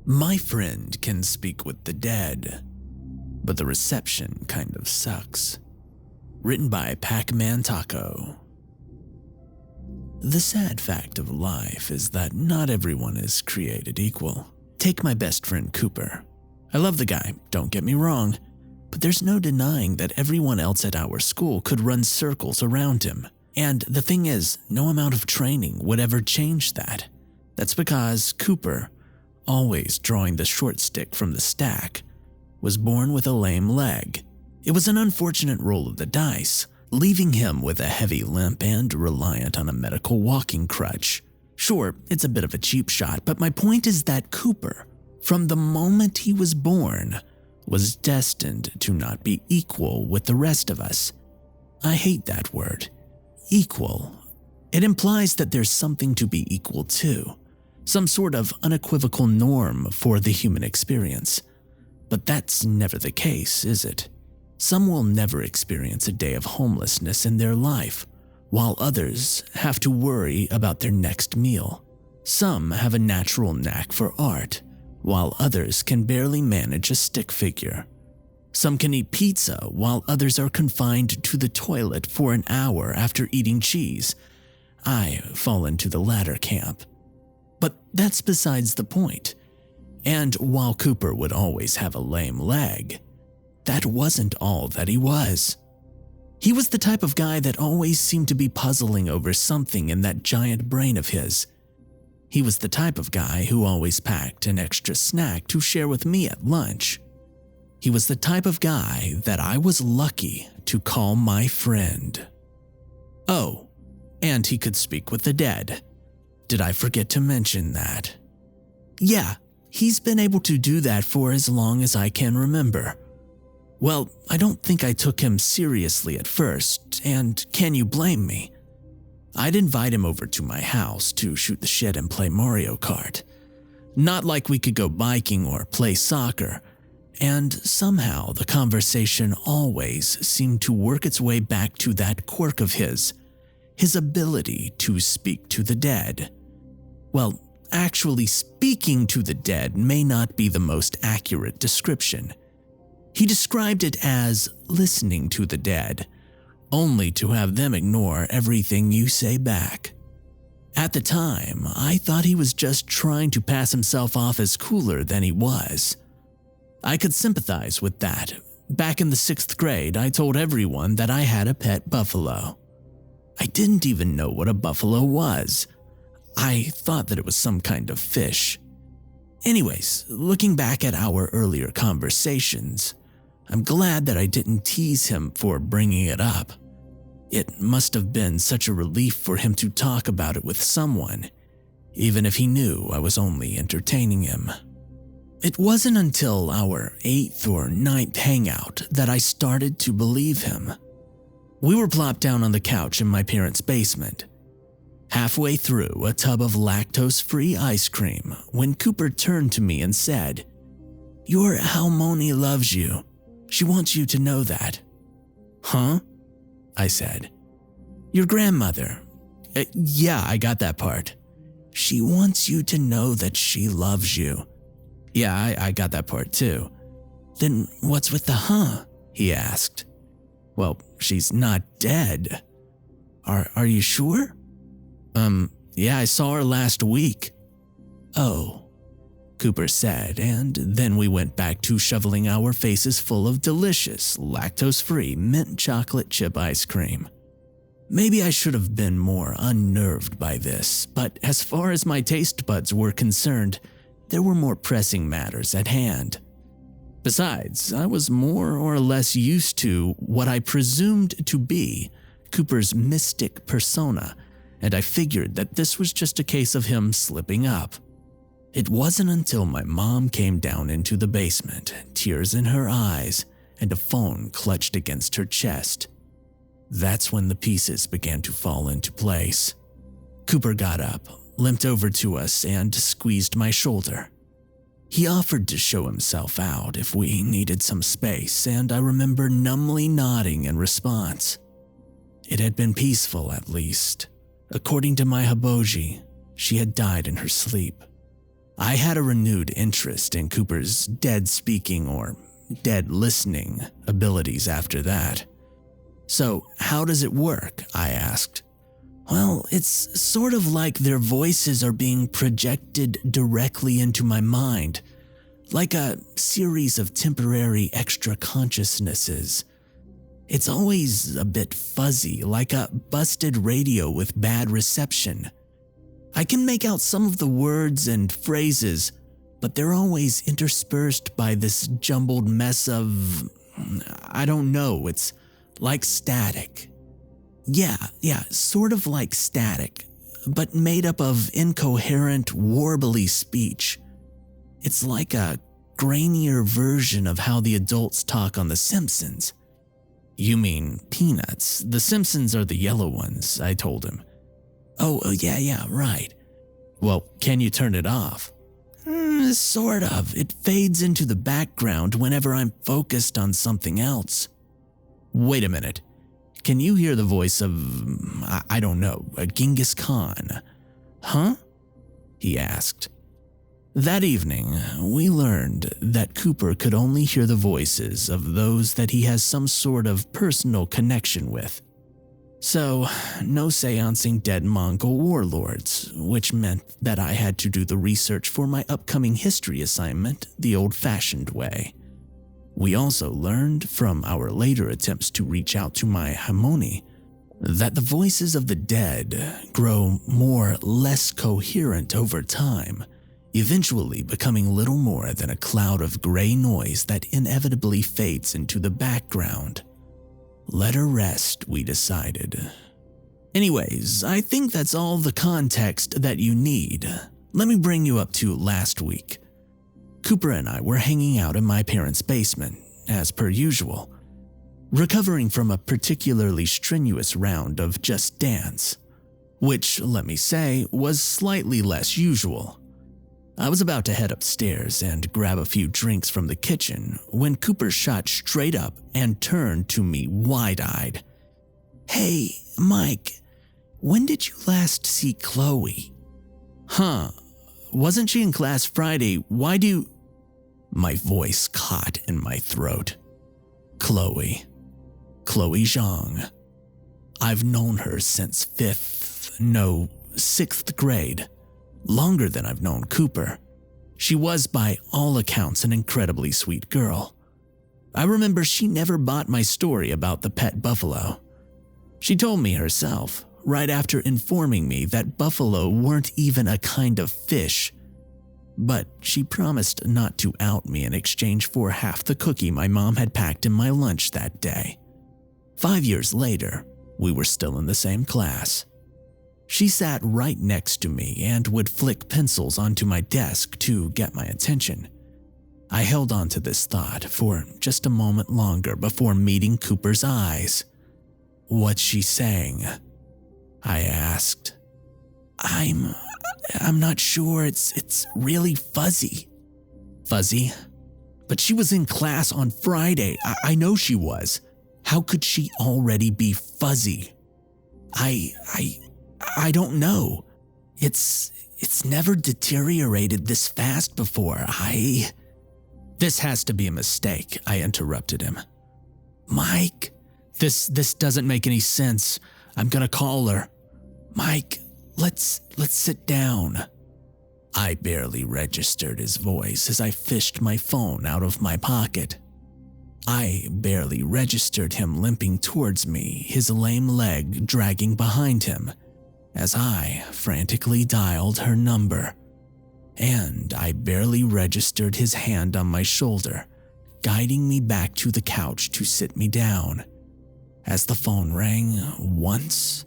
My friend can speak with the dead, but the reception kind of sucks. Written by Pacmantaco. The sad fact of life is that not everyone is created equal. Take my best friend Cooper. I love the guy, don't get me wrong, but there's no denying that everyone else at our school could run circles around him. And the thing is, no amount of training would ever change that. That's because Cooper, always drawing the short stick from the stack, was born with a lame leg. It was an unfortunate roll of the dice, leaving him with a heavy limp and reliant on a medical walking crutch. Sure, it's a bit of a cheap shot, but my point is that Cooper, from the moment he was born, was destined to not be equal with the rest of us. I hate that word, equal. It implies that there's something to be equal to, some sort of unequivocal norm for the human experience. But that's never the case, is it? Some will never experience a day of homelessness in their life, while others have to worry about their next meal. Some have a natural knack for art, while others can barely manage a stick figure. Some can eat pizza, while others are confined to the toilet for an hour after eating cheese. I fall into the latter camp. But that's besides the point. And while Cooper would always have a lame leg, that wasn't all that he was. He was the type of guy that always seemed to be puzzling over something in that giant brain of his. He was the type of guy who always packed an extra snack to share with me at lunch. He was the type of guy that I was lucky to call my friend. Oh, and he could speak with the dead. Did I forget to mention that? Yeah, he's been able to do that for as long as I can remember. Well, I don't think I took him seriously at first, and can you blame me? I'd invite him over to my house to shoot the shit and play Mario Kart. Not like we could go biking or play soccer, and somehow the conversation always seemed to work its way back to that quirk of his ability to speak to the dead. Well, actually speaking to the dead may not be the most accurate description. He described it as listening to the dead, only to have them ignore everything you say back. At the time, I thought he was just trying to pass himself off as cooler than he was. I could sympathize with that. Back in the 6th grade, I told everyone that I had a pet buffalo. I didn't even know what a buffalo was. I thought that it was some kind of fish. Anyways, looking back at our earlier conversations, I'm glad that I didn't tease him for bringing it up. It must have been such a relief for him to talk about it with someone, even if he knew I was only entertaining him. It wasn't until our 8th or 9th hangout that I started to believe him. We were plopped down on the couch in my parents' basement, halfway through a tub of lactose-free ice cream, when Cooper turned to me and said, "Your Halmoni loves you. She wants you to know that." "Huh?" I said. "Your grandmother." Yeah, I got that part." "She wants you to know that she loves you." Yeah, I got that part too." "Then what's with the huh?" he asked. "Well, she's not dead." Are you sure?" Yeah, I saw her last week." "Oh," Cooper said, and then we went back to shoveling our faces full of delicious, lactose-free mint chocolate chip ice cream. Maybe I should have been more unnerved by this, but as far as my taste buds were concerned, there were more pressing matters at hand. Besides, I was more or less used to what I presumed to be Cooper's mystic persona, and I figured that this was just a case of him slipping up. It wasn't until my mom came down into the basement, tears in her eyes and a phone clutched against her chest. That's when the pieces began to fall into place. Cooper got up, limped over to us, and squeezed my shoulder. He offered to show himself out if we needed some space, and I remember numbly nodding in response. It had been peaceful, at least. According to my hiboji, she had died in her sleep. I had a renewed interest in Cooper's dead speaking or dead listening abilities after that. "So, how does it work?" I asked. "Well, it's sort of like their voices are being projected directly into my mind, like a series of temporary extra consciousnesses. It's always a bit fuzzy, like a busted radio with bad reception. I can make out some of the words and phrases, but they're always interspersed by this jumbled mess of, I don't know, it's like static. Yeah, sort of like static, but made up of incoherent, warbly speech. It's like a grainier version of how the adults talk on The Simpsons." "You mean Peanuts? The Simpsons are the yellow ones," I told him. Oh, yeah, right. "Well, can you turn it off?" Sort of. It fades into the background whenever I'm focused on something else." "Wait a minute. Can you hear the voice of, I don't know, a Genghis Khan?" "Huh?" he asked. That evening, we learned that Cooper could only hear the voices of those that he has some sort of personal connection with. So, no seancing dead Mongol warlords, which meant that I had to do the research for my upcoming history assignment the old-fashioned way. We also learned from our later attempts to reach out to my Hamoni that the voices of the dead grow less coherent over time, eventually becoming little more than a cloud of gray noise that inevitably fades into the background. Let her rest, we decided. Anyways, I think that's all the context that you need. Let me bring you up to last week. Cooper and I were hanging out in my parents' basement, as per usual, recovering from a particularly strenuous round of Just Dance, which, let me say, was slightly less usual. I was about to head upstairs and grab a few drinks from the kitchen when Cooper shot straight up and turned to me wide-eyed. "Hey, Mike, when did you last see Chloe?" "Huh, wasn't she in class Friday? Why do—" My voice caught in my throat. Chloe Zhang. I've known her since 6th grade. Longer than I've known Cooper. She was, by all accounts, an incredibly sweet girl. I remember she never bought my story about the pet buffalo. She told me herself, right after informing me that buffalo weren't even a kind of fish. But she promised not to out me in exchange for half the cookie my mom had packed in my lunch that day. 5 years later, we were still in the same class. She sat right next to me and would flick pencils onto my desk to get my attention. I held on to this thought for just a moment longer before meeting Cooper's eyes. "What's she saying?" I asked. I'm not sure. It's really fuzzy." "Fuzzy? But she was in class on Friday. I know she was. How could she already be fuzzy?" I don't know. It's never deteriorated this fast before. This has to be a mistake," I interrupted him. "Mike, this doesn't make any sense. I'm gonna call her. Mike, let's sit down." I barely registered his voice as I fished my phone out of my pocket. I barely registered him limping towards me, his lame leg dragging behind him, as I frantically dialed her number. And I barely registered his hand on my shoulder, guiding me back to the couch to sit me down, as the phone rang once,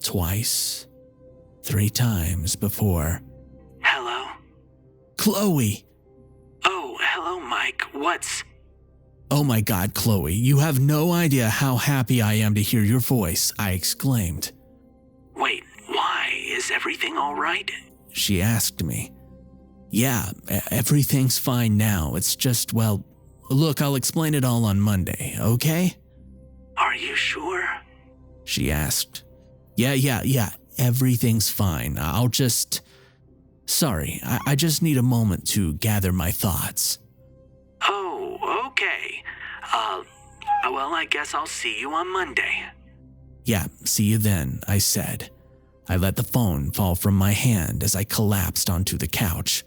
twice, 3 times before. "Hello?" "Chloe!" "Oh, hello, Mike. What's—" "Oh my God, Chloe, you have no idea how happy I am to hear your voice," I exclaimed. "Wait, why? Is everything all right?" She asked me. "Yeah, everything's fine now. It's just, well, look, I'll explain it all on Monday, okay?" "Are you sure?" She asked. Yeah, everything's fine. I'll just..." Sorry, I just need a moment to gather my thoughts. Oh, okay. Well, I guess I'll see you on Monday. Yeah, see you then, I said. I let the phone fall from my hand as I collapsed onto the couch.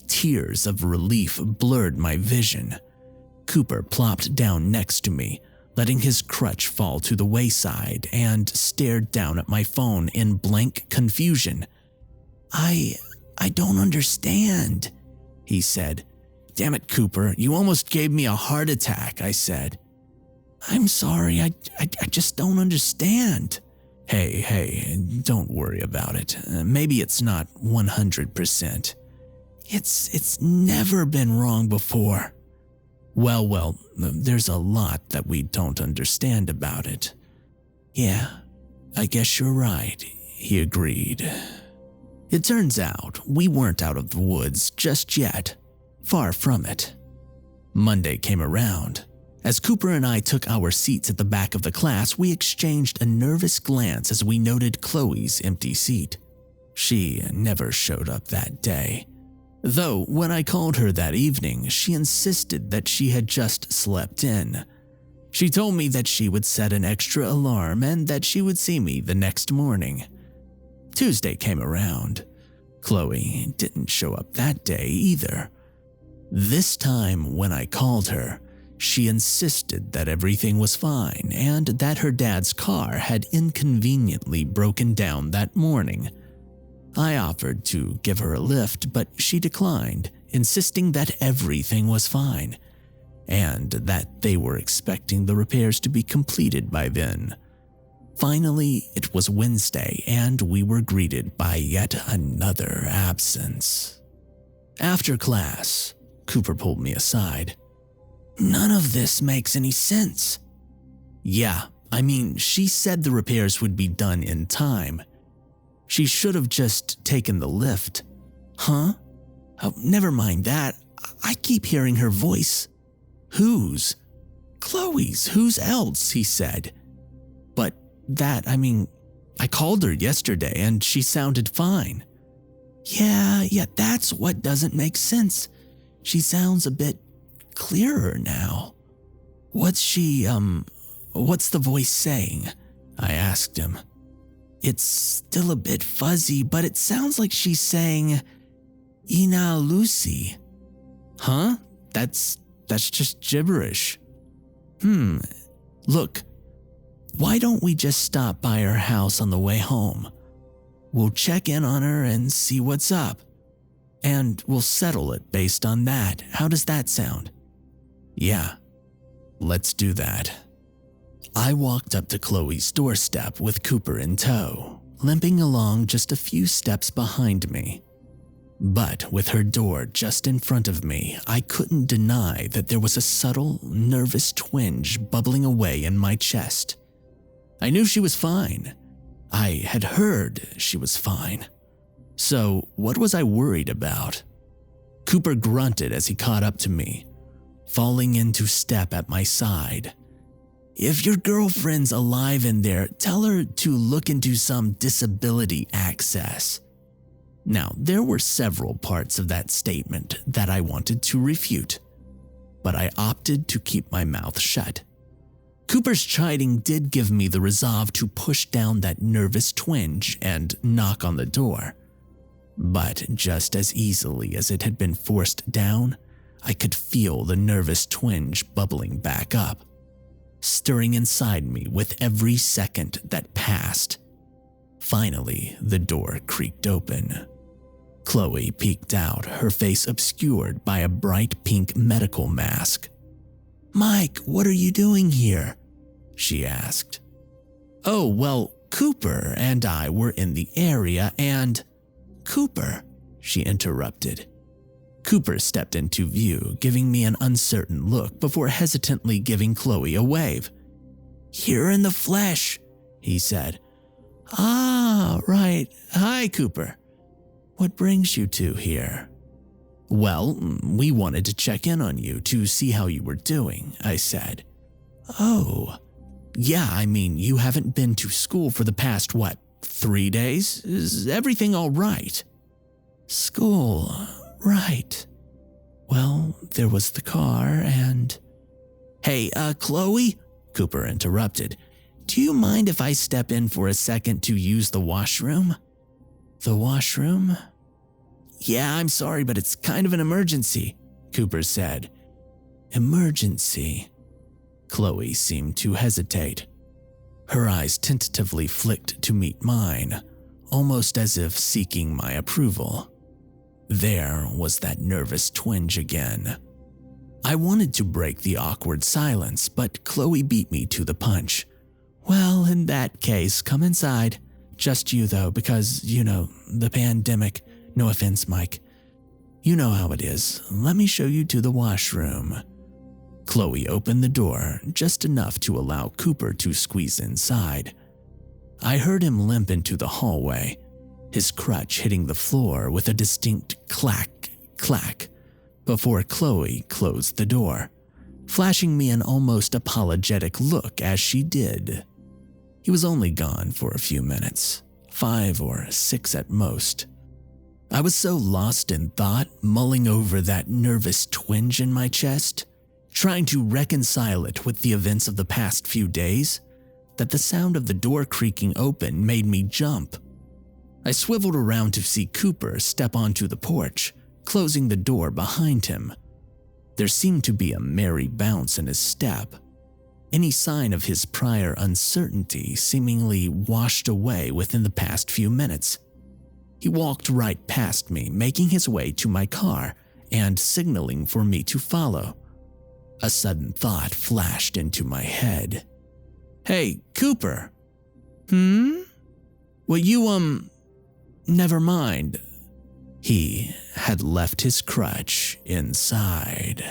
Tears of relief blurred my vision. Cooper plopped down next to me, letting his crutch fall to the wayside, and stared down at my phone in blank confusion. I don't understand, he said. Damn it, Cooper, you almost gave me a heart attack, I said. I'm sorry, I just don't understand. Hey, don't worry about it. Maybe it's not 100%. It's never been wrong before. Well, there's a lot that we don't understand about it. Yeah, I guess you're right, he agreed. It turns out we weren't out of the woods just yet. Far from it. Monday came around. As Cooper and I took our seats at the back of the class, we exchanged a nervous glance as we noted Chloe's empty seat. She never showed up that day. Though when I called her that evening, she insisted that she had just slept in. She told me that she would set an extra alarm and that she would see me the next morning. Tuesday came around. Chloe didn't show up that day either. This time when I called her, she insisted that everything was fine and that her dad's car had inconveniently broken down that morning. I offered to give her a lift, but she declined, insisting that everything was fine and that they were expecting the repairs to be completed by then. Finally, it was Wednesday and we were greeted by yet another absence. After class, Cooper pulled me aside. None of this makes any sense. Yeah, she said the repairs would be done in time. She should have just taken the lift. Huh? Oh, never mind that. I keep hearing her voice. Whose? Chloe's. Whose else? He said. But that, I called her yesterday and she sounded fine. Yeah, that's what doesn't make sense. She sounds a bit clearer now. What's the voice saying? I asked him. It's still a bit fuzzy, but it sounds like she's saying, Ina Lucy. Huh? That's just gibberish. Look, why don't we just stop by her house on the way home? We'll check in on her and see what's up. And we'll settle it based on that. How does that sound? Yeah, let's do that. I walked up to Chloe's doorstep with Cooper in tow, limping along just a few steps behind me. But with her door just in front of me, I couldn't deny that there was a subtle, nervous twinge bubbling away in my chest. I knew she was fine. I had heard she was fine. So what was I worried about? Cooper grunted as he caught up to me, falling into step at my side. If your girlfriend's alive in there, tell her to look into some disability access. Now, there were several parts of that statement that I wanted to refute, but I opted to keep my mouth shut. Cooper's chiding did give me the resolve to push down that nervous twinge and knock on the door. But just as easily as it had been forced down, I could feel the nervous twinge bubbling back up, stirring inside me with every second that passed. Finally, the door creaked open. Chloe peeked out, her face obscured by a bright pink medical mask. Mike, what are you doing here? She asked. Oh, well, Cooper and I were in the area and… Cooper, she interrupted. Cooper stepped into view, giving me an uncertain look before hesitantly giving Chloe a wave. Here in the flesh, he said. Ah, right. Hi, Cooper. What brings you two here? Well, we wanted to check in on you to see how you were doing, I said. Oh, yeah, you haven't been to school for the past, 3 days? Is everything all right? School, right. Well, there was the car and… Hey, Chloe, Cooper interrupted. Do you mind if I step in for a second to use the washroom? The washroom? Yeah, I'm sorry, but it's kind of an emergency, Cooper said. Emergency? Chloe seemed to hesitate. Her eyes tentatively flicked to meet mine, almost as if seeking my approval. There was that nervous twinge again. I wanted to break the awkward silence, but Chloe beat me to the punch. Well, in that case, come inside. Just you though, because, the pandemic. No offense, Mike. You know how it is. Let me show you to the washroom. Chloe opened the door just enough to allow Cooper to squeeze inside. I heard him limp into the hallway, his crutch hitting the floor with a distinct clack, clack, before Chloe closed the door, flashing me an almost apologetic look as she did. He was only gone for a few minutes, 5 or 6 at most. I was so lost in thought, mulling over that nervous twinge in my chest, trying to reconcile it with the events of the past few days, that the sound of the door creaking open made me jump. I swiveled around to see Cooper step onto the porch, closing the door behind him. There seemed to be a merry bounce in his step, any sign of his prior uncertainty seemingly washed away within the past few minutes. He walked right past me, making his way to my car and signaling for me to follow. A sudden thought flashed into my head. Hey, Cooper. Well, you, never mind. He had left his crutch inside.